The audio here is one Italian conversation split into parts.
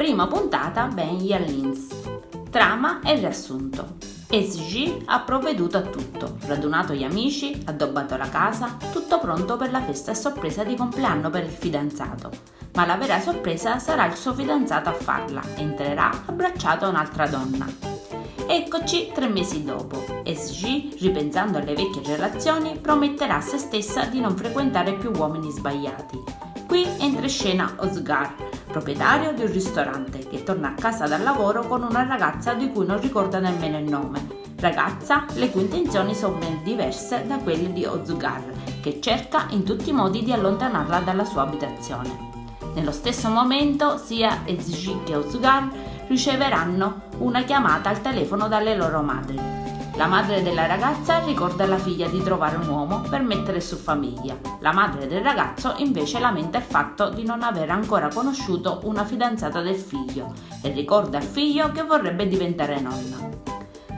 Prima puntata Benji Lins. Trama e riassunto. SG ha provveduto a tutto, radunato gli amici, addobbato la casa, tutto pronto per la festa a sorpresa di compleanno per il fidanzato. Ma la vera sorpresa sarà il suo fidanzato a farla, entrerà abbracciato a un'altra donna. Eccoci 3 mesi dopo. SG, ripensando alle vecchie relazioni, prometterà a se stessa di non frequentare più uomini sbagliati. Qui entra in scena Özgür, proprietario di un ristorante, che torna a casa dal lavoro con una ragazza di cui non ricorda nemmeno il nome. Ragazza le cui intenzioni sono ben diverse da quelle di Özgür, che cerca in tutti i modi di allontanarla dalla sua abitazione. Nello stesso momento sia SG che Özgür riceveranno una chiamata al telefono dalle loro madri. La madre della ragazza ricorda alla figlia di trovare un uomo per mettere su famiglia. La madre del ragazzo invece lamenta il fatto di non aver ancora conosciuto una fidanzata del figlio e ricorda al figlio che vorrebbe diventare nonna.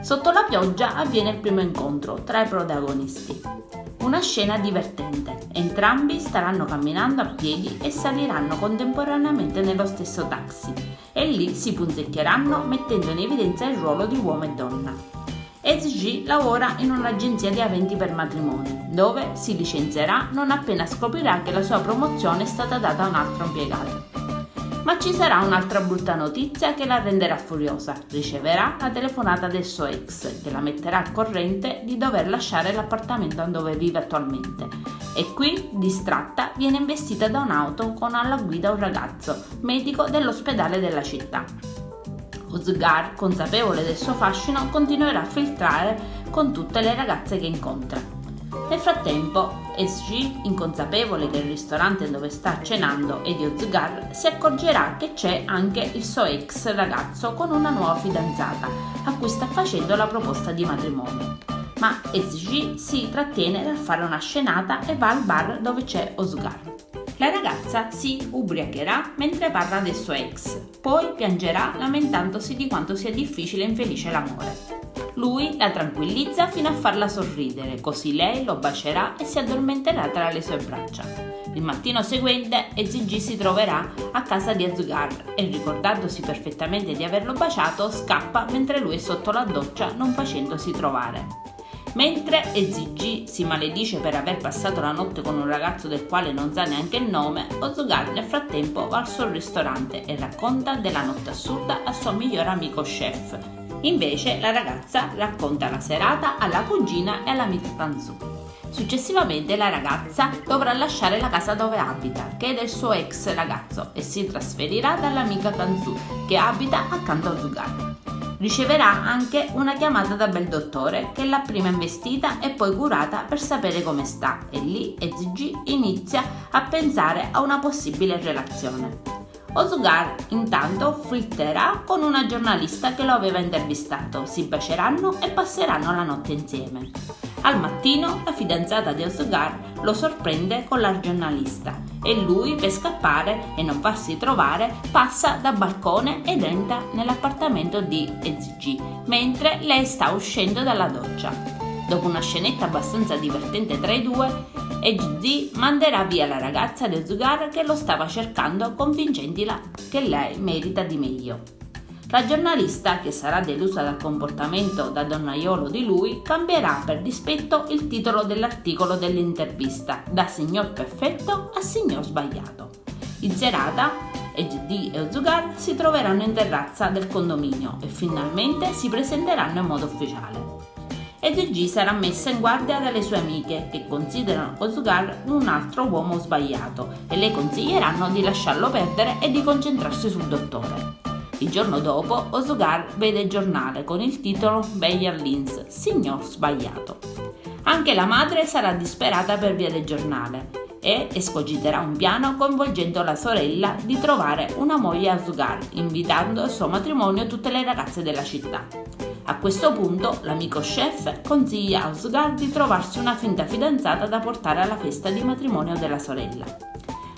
Sotto la pioggia avviene il primo incontro tra i protagonisti. Una scena divertente. Entrambi staranno camminando a piedi e saliranno contemporaneamente nello stesso taxi e lì si punzecchieranno mettendo in evidenza il ruolo di uomo e donna. SG lavora in un'agenzia di aventi per matrimoni, dove si licenzierà non appena scoprirà che la sua promozione è stata data a un altro impiegato. Ma ci sarà un'altra brutta notizia che la renderà furiosa. Riceverà la telefonata del suo ex, che la metterà al corrente di dover lasciare l'appartamento dove vive attualmente. E qui, distratta, viene investita da un'auto con alla guida un ragazzo, medico dell'ospedale della città. Özgür, consapevole del suo fascino, continuerà a filtrare con tutte le ragazze che incontra. Nel frattempo, SG, inconsapevole che il ristorante dove sta cenando è di Özgür, si accorgerà che c'è anche il suo ex ragazzo con una nuova fidanzata, a cui sta facendo la proposta di matrimonio. Ma SG si trattiene dal fare una scenata e va al bar dove c'è Özgür. La ragazza si ubriacherà mentre parla del suo ex, poi piangerà lamentandosi di quanto sia difficile e infelice l'amore. Lui la tranquillizza fino a farla sorridere, così lei lo bacerà e si addormenterà tra le sue braccia. Il mattino seguente SG si troverà a casa di Özgür e, ricordandosi perfettamente di averlo baciato, scappa mentre lui è sotto la doccia non facendosi trovare. Mentre SG si maledice per aver passato la notte con un ragazzo del quale non sa neanche il nome, Özgür nel frattempo va al suo ristorante e racconta della notte assurda al suo migliore amico chef. Invece la ragazza racconta la serata alla cugina e all'amica Tansu. Successivamente la ragazza dovrà lasciare la casa dove abita, che è del suo ex ragazzo, e si trasferirà dall'amica Tansu, che abita accanto a Özgür. Riceverà anche una chiamata da bel dottore che l'ha prima investita e poi curata per sapere come sta, e lì SG inizia a pensare a una possibile relazione. Özgür intanto flirterà con una giornalista che lo aveva intervistato, si baceranno e passeranno la notte insieme. Al mattino la fidanzata di Özgür lo sorprende con la giornalista e lui, per scappare e non farsi trovare, passa dal balcone ed entra nell'appartamento di SG mentre lei sta uscendo dalla doccia. Dopo una scenetta abbastanza divertente tra i due, SG manderà via la ragazza di Özgür che lo stava cercando, convincendila che lei merita di meglio. La giornalista, che sarà delusa dal comportamento da donnaiolo di lui, cambierà per dispetto il titolo dell'articolo dell'intervista da signor perfetto a signor sbagliato. In serata, SG e Özgür si troveranno in terrazza del condominio e finalmente si presenteranno in modo ufficiale. SG sarà messa in guardia dalle sue amiche, che considerano Özgür un altro uomo sbagliato e le consiglieranno di lasciarlo perdere e di concentrarsi sul dottore. Il giorno dopo, Özgür vede il giornale con il titolo Benji Lins, signor sbagliato. Anche la madre sarà disperata per via del giornale e escogiterà un piano coinvolgendo la sorella di trovare una moglie a Özgür, invitando al suo matrimonio tutte le ragazze della città. A questo punto l'amico chef consiglia a Özgür di trovarsi una finta fidanzata da portare alla festa di matrimonio della sorella.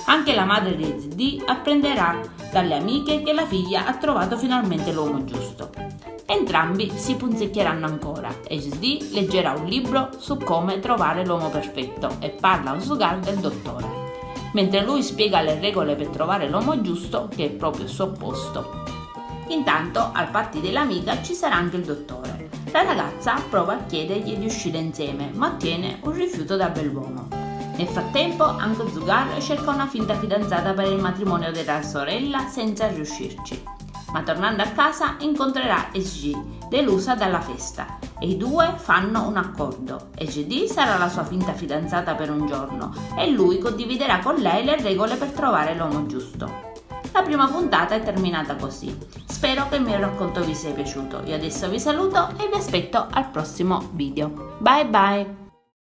Anche la madre di SG apprenderà dalle amiche che la figlia ha trovato finalmente l'uomo giusto. Entrambi si punzecchieranno ancora e SG leggerà un libro su come trovare l'uomo perfetto e parla a Özgür del dottore. mentre lui spiega le regole per trovare l'uomo giusto, che è proprio il suo opposto. Intanto al party dell'amica ci sarà anche il dottore. La ragazza prova a chiedergli di uscire insieme, ma ottiene un rifiuto da bell'uomo. Nel frattempo anche Zugar cerca una finta fidanzata per il matrimonio della sorella senza riuscirci. Ma tornando a casa incontrerà SG, delusa dalla festa, e i due fanno un accordo. SG sarà la sua finta fidanzata per un giorno e lui condividerà con lei le regole per trovare l'uomo giusto. La prima puntata è terminata così. Spero che il mio racconto vi sia piaciuto. Io adesso vi saluto e vi aspetto al prossimo video. Bye bye!